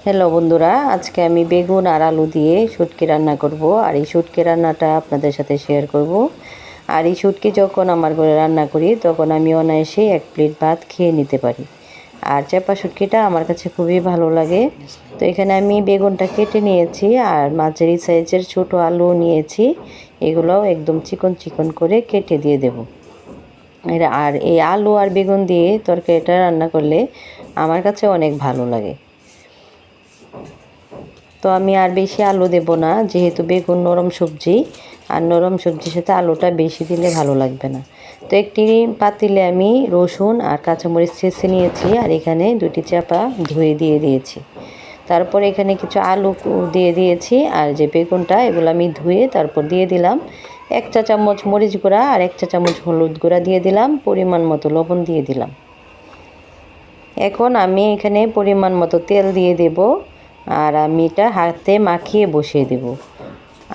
Hello বন্ধুরা, আজকে আমি বেগুন আর আলু দিয়ে শুটকি রান্না করব। আর এই শুটকি রান্নাটা আপনাদের সাথে শেয়ার করব। আর এই শুটকি যখন আমার ঘরে রান্না করি তখন আমি অনায়াসেই 1 প্লেট ভাত খেয়ে নিতে পারি। আর চাপা শুটকিটা আমার কাছে খুবই ভালো লাগে। তো এখানে আমি বেগুনটা কেটে নিয়েছি আর মাঝারি সাইজের ছোটো আলু নিয়েছি। এগুলোও একদম চিকন চিকন করে কেটে দিয়ে দেব। আর এই আলু আর বেগুন দিয়ে তরকারিটা রান্না করলে আমার কাছে অনেক ভালো লাগে। তো আমি আর বেশি আলু দেব না, যেহেতু বেগুন নরম সবজি, আর নরম সবজির সাথে আলুটা বেশি দিলে ভালো লাগবে না। তো একটি পাতিলে আমি রসুন আর কাঁচামরিচ ছেঁচে নিয়েছি, আর এখানে 2টি চাপা ধুয়ে দিয়ে দিয়েছি। তারপর এখানে কিছু আলু দিয়ে দিয়েছি, আর যে বেগুনটা এগুলো আমি ধুয়ে তারপর দিয়ে দিলাম 1 চা চামচ মরিচ গুঁড়া আর 1 চা চামচ হলুদ গুঁড়া দিয়ে দিলাম, পরিমাণ মতো লবণ দিয়ে দিলাম। এখন আমি এখানে পরিমাণ মতো তেল দিয়ে দেব, আর আমি এটা হাতে মাখিয়ে বসিয়ে দেব।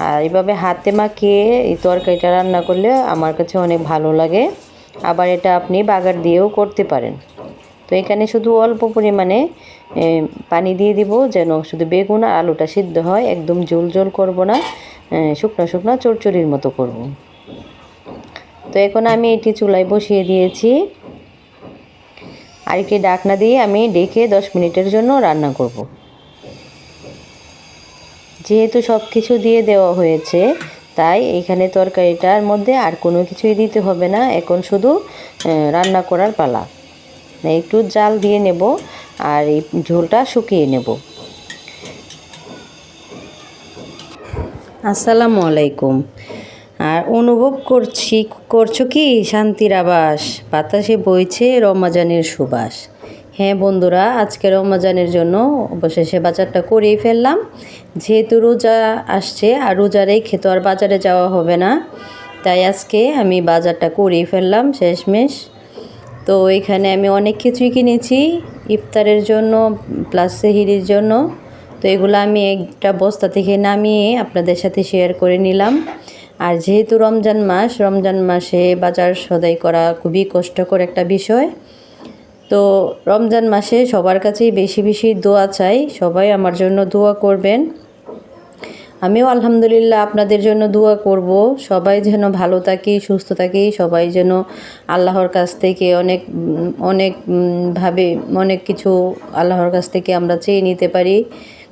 আর এইভাবে হাতে মাখিয়ে এই তরকারিটা রান্না করলে আমার কাছে অনেক ভালো লাগে। আবার এটা আপনি বাগার দিয়েও করতে পারেন। তো এখানে শুধু অল্প পরিমাণে পানি দিয়ে দিব, যেন শুধু বেগুন আর আলুটা সিদ্ধ হয়। একদম ঝোল ঝোল করব না, শুকনো শুকনো চড়চড়ির মতো করব। তো এখন আমি এটি চুলায় বসিয়ে দিয়েছি, আর একটি ঢাকনা দিয়ে আমি ঢেকে 10 মিনিটের জন্য রান্না করব। যেহেতু সব কিছু দিয়ে দেওয়া হয়েছে, তাই এখানে তরকারিটার মধ্যে আর কোনো কিছুই দিতে হবে না। এখন শুধু রান্না করার পালা। একটু জাল দিয়ে নেব আর এই ঝোলটা শুকিয়ে নেব। আসসালামু আলাইকুম। আর অনুভব করছো কি শান্তির আবাস, বাতাসে বইছে রমজানের সুবাস। হ্যাঁ বন্ধুরা, আজকে রমজানের জন্য অবশেষে বাজারটা করেই ফেললাম। যেহেতু রোজা আসছে আর রোজা রেখে তো আর বাজারে যাওয়া হবে না, তাই আজকে আমি বাজারটা করেই ফেললাম শেষমেশ। তো এখানে আমি অনেক কিছুই কিনেছি ইফতারের জন্য প্লাস সেহরির জন্য। তো এগুলো আমি একটা বস্তা থেকে নামিয়ে আপনাদের সাথে শেয়ার করে নিলাম। আর যেহেতু রমজান মাসে বাজার সদাই করা খুবই কষ্টকর একটা বিষয়। তো রমজান মাসে সবার কাছেই বেশি বেশি দোয়া চাই, সবাই আমার জন্য দোয়া করবেন। আমিও আলহামদুলিল্লাহ আপনাদের জন্য দোয়া করব, সবাই যেন ভালো থাকি, সুস্থ থাকি। সবাই যেন আল্লাহর কাছ থেকে অনেকভাবে অনেক কিছু আল্লাহর কাছ থেকে আমরা চেয়ে নিতে পারি,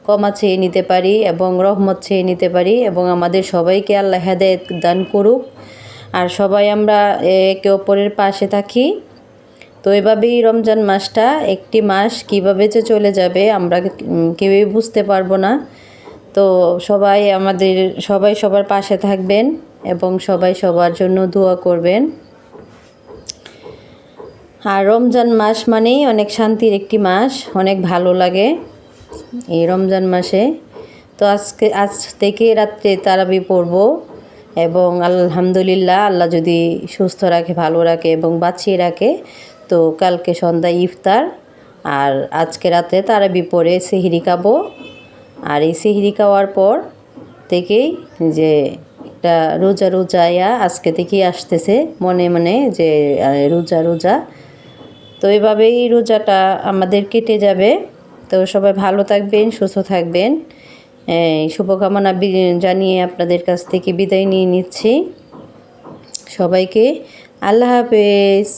ক্ষমা চেয়ে নিতে পারি এবং রহমত চেয়ে নিতে পারি, এবং আমাদের সবাইকে আল্লাহ হেদায়েত দান করুক। আর সবাই আমরা একে অপরের পাশে থাকি। তো এভাবেই রমজান মাসটা, একটি মাস কীভাবে যে চলে যাবে আমরা কেউই বুঝতে পারবো না। তো সবাই সবার পাশে থাকবেন এবং সবাই সবার জন্য দোয়া করবেন। আর রমজান মাস মানেই অনেক শান্তির একটি মাস, অনেক ভালো লাগে এই রমজান মাসে। তো আজ থেকে রাত্রে তারাবি পড়ব, এবং আলহামদুলিল্লাহ আল্লাহ যদি সুস্থ রাখে, ভালো রাখে এবং বাঁচিয়ে রাখে, তো কালকে সন্ধ্যায় ইফতার, আর আজকে রাতে তারাবি পড়ে সেহরি খাবো। আর এই সেহরি খাওয়ার পর থেকেই যে একটা রোজা আজকে থেকেই আসতেছে মনে মনে যে রোজা। তো এইভাবেই রোজাটা আমাদের কেটে যাবে। তো সবাই ভালো থাকবেন, সুস্থ থাকবেন, শুভকামনা জানিয়ে আপনাদের কাছ থেকে বিদায় নিয়ে নিচ্ছি। সবাইকে আল্লাহ হাফেজ।